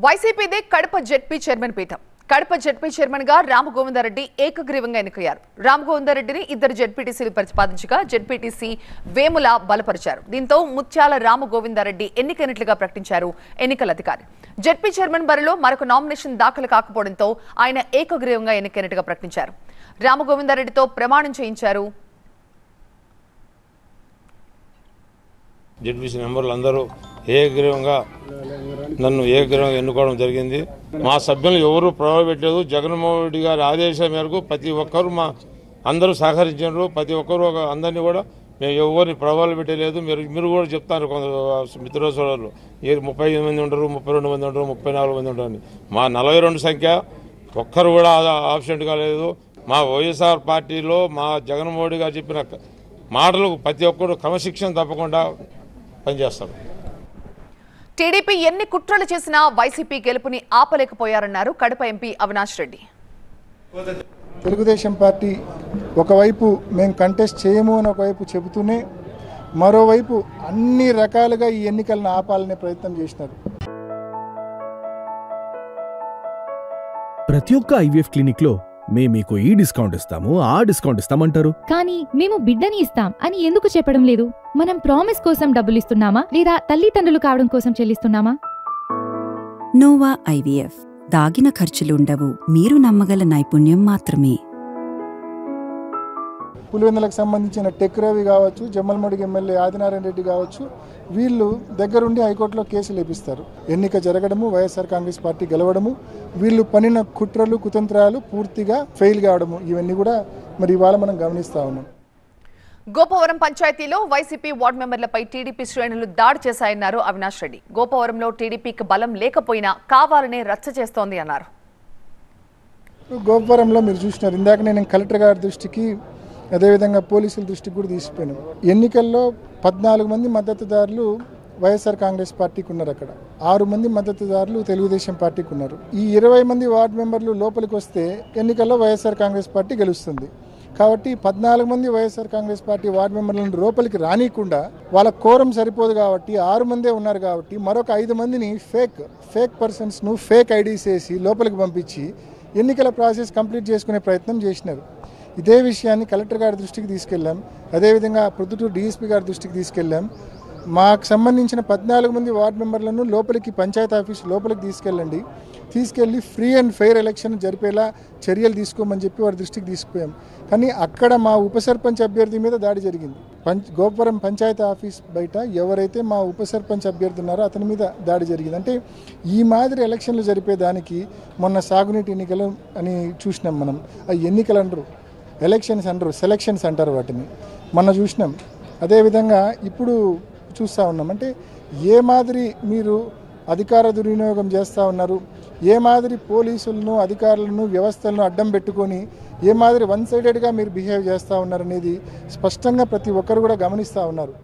వైసీపీదే Kadapa ZP chairman పీఠం. Kadapa ZP chairman గా రామగోవిందరెడ్డి ఏకగ్రీవంగా ఎన్నికయ్యారు. రామగోవిందరెడ్డిని ఇద్దరు జెడ్పీటీసీలు ప్రతిపాదించగా జెడ్పీటీసీ వేముల బలపరిచారు. దీంతో ముత్యాల రామగోవిందరెడ్డి ఎన్నికైనట్లుగా ప్రకటించారు ఎన్నికల అధికారి. జెడ్పీ చైర్మన్ బరిలో మరొక నామినేషన్ దాఖలు కాకపోవడంతో ఆయన ఏకగ్రీవంగా ఎన్నికైనట్టుగా ప్రకటించారు. రామగోవిందరెడ్డితో ప్రమాణం చేయించారు. జెడ్పీసీ మెంబర్లు అందరూ నన్ను ఏకగ్రీవంగా ఎన్నుకోవడం జరిగింది. మా సభ్యులు ఎవరు ప్రభావ పెట్టలేదు. జగన్మోహన్ రెడ్డి గారి ఆదేశాల మేరకు ప్రతి ఒక్కరు అందరూ సహకరించారు. ప్రతి ఒక్కరు అందరినీ కూడా మేము ఎవరిని ప్రభావాలు పెట్టలేదు. మీరు కూడా చెప్తారు మిత్రుల సోదరులు 35 మంది ఉంటారు, 32 మంది ఉంటారు, 34 మంది ఉంటారు. మా 42 సంఖ్య ఒక్కరు కూడా ఆబ్సెంట్ కాలేదు. మా వైఎస్ఆర్ పార్టీలో మా జగన్మోహన్ రెడ్డి గారు చెప్పిన మాటలకు ప్రతి ఒక్కరు క్రమశిక్షణ తప్పకుండా పనిచేస్తారు. టీడీపీ ఎన్ని కుట్రలు చేసినా వైసీపీ గెలుపుని ఆపలేకపోయారన్నారు కడప ఎంపీ అవినాష్ రెడ్డి. తెలుగుదేశం పార్టీ ఒకవైపు మేము కంటెస్ట్ చేయము అని ఒకవైపు చెబుతూనే మరోవైపు అన్ని రకాలుగా ఈ ఎన్నికలను ఆపాలనే ప్రయత్నం చేసినారు. ప్రతి ఒక్క ఐవీఎఫ్ క్లినిక్ లో మేము మీకు ఈ డిస్కౌంట్ ఇస్తాము, ఆ డిస్కౌంట్ ఇస్తామంటారు. కానీ మేము బిడ్డని ఇస్తాం అని ఎందుకు చెప్పడం లేదు? మనం ప్రామిస్ కోసం డబ్బులు ఇస్తున్నామా లేదా తల్లిదండ్రులు కావడం కోసం చెల్లిస్తున్నామా? నోవా ఐవీఎఫ్ దాగిన ఖర్చులుండవు, మీరు నమ్మగల నైపుణ్యం మాత్రమే. పులివెందులకు సంబంధించిన టెక్ రవి కావచ్చు, జమ్మలమడుగు ఎమ్మెల్యే ఆదినారాయణ రెడ్డి కావచ్చు, వీళ్ళు దగ్గరుండి హైకోర్టులో కేసులు లేపిస్తారు. ఎన్నిక జరగడము, వైఎస్ఆర్ కాంగ్రెస్ పార్టీ గెలవడము, వీళ్ళు పనిన కుట్రలు కుతంత్రాలు పూర్తిగా ఫెయిల్ కావడము, ఇవన్నీ కూడా మరి ఇవాళ మనం గమనిస్తా ఉన్నాం. గోపవరం పంచాయతీలో వైసీపీ వార్డు మెంబర్లపై టీడీపీ శ్రేణులు దాడి చేశాయన్నారు అవినాష్ రెడ్డి. గోపవరంలో టీడీపీకి బలం లేకపోయినా కావాలనే రచ్చ చేస్తోంది అన్నారు. గోపవరంలో మీరు చూసినారు, ఇందాక నేను కలెక్టర్ గారి దృష్టికి అదేవిధంగా పోలీసుల దృష్టికి కూడా తీసుకుపోయినాం. ఎన్నికల్లో 14 మంది మద్దతుదారులు వైఎస్ఆర్ కాంగ్రెస్ పార్టీకి ఉన్నారు. అక్కడ 6 మంది మద్దతుదారులు తెలుగుదేశం పార్టీకి ఉన్నారు. ఈ 20 మంది వార్డు మెంబర్లు లోపలికి వస్తే ఎన్నికల్లో వైఎస్ఆర్ కాంగ్రెస్ పార్టీ గెలుస్తుంది. కాబట్టి 14 మంది వైఎస్ఆర్ కాంగ్రెస్ పార్టీ వార్డు మెంబర్లను లోపలికి రానియకుండా వాళ్ళ కోరం సరిపోదు కాబట్టి 6 మందే ఉన్నారు కాబట్టి మరొక 5 మందిని ఫేక్ పర్సన్స్ను ఫేక్ ఐడీస్ వేసి లోపలికి పంపించి ఎన్నికల ప్రాసెస్ కంప్లీట్ చేసుకునే ప్రయత్నం చేసినారు. ఇదే విషయాన్ని కలెక్టర్ గారి దృష్టికి తీసుకెళ్ళాం. అదేవిధంగా ప్రొద్దుటూరు డీఎస్పీ గారి దృష్టికి తీసుకెళ్ళాం. మాకు సంబంధించిన 14 మంది వార్డు మెంబర్లను లోపలికి పంచాయతీ ఆఫీస్ లోపలికి తీసుకెళ్ళి ఫ్రీ అండ్ ఫెయిర్ ఎలక్షన్ జరిపేలా చర్యలు తీసుకోమని చెప్పి వారి దృష్టికి తీసుకుపోయాం. కానీ అక్కడ మా ఉప సర్పంచ్ అభ్యర్థి మీద దాడి జరిగింది. గోపురం పంచాయతీ ఆఫీస్ బయట ఎవరైతే మా ఉప సర్పంచ్ అభ్యర్థి ఉన్నారో అతని మీద దాడి జరిగింది. అంటే ఈ మాదిరి ఎలక్షన్లు జరిపేదానికి మొన్న సాగునీటి ఎన్నికలు అని చూసినాం మనం. ఆ ఎన్నికలు అంటారు, ఎలక్షన్స్ అంటారు, సెలక్షన్స్ అంటారు వాటిని. మొన్న చూసినాం. అదేవిధంగా ఇప్పుడు చూస్తూ ఉన్నాం. అంటే ఏ మాదిరి మీరు అధికార దుర్వినియోగం చేస్తూ ఉన్నారు, ఏ మాదిరి పోలీసులను అధికారులను వ్యవస్థలను అడ్డం పెట్టుకొని ఏ మాదిరి వన్ సైడెడ్గా మీరు బిహేవ్ చేస్తూ ఉన్నారనేది స్పష్టంగా ప్రతి ఒక్కరు కూడా గమనిస్తూ ఉన్నారు.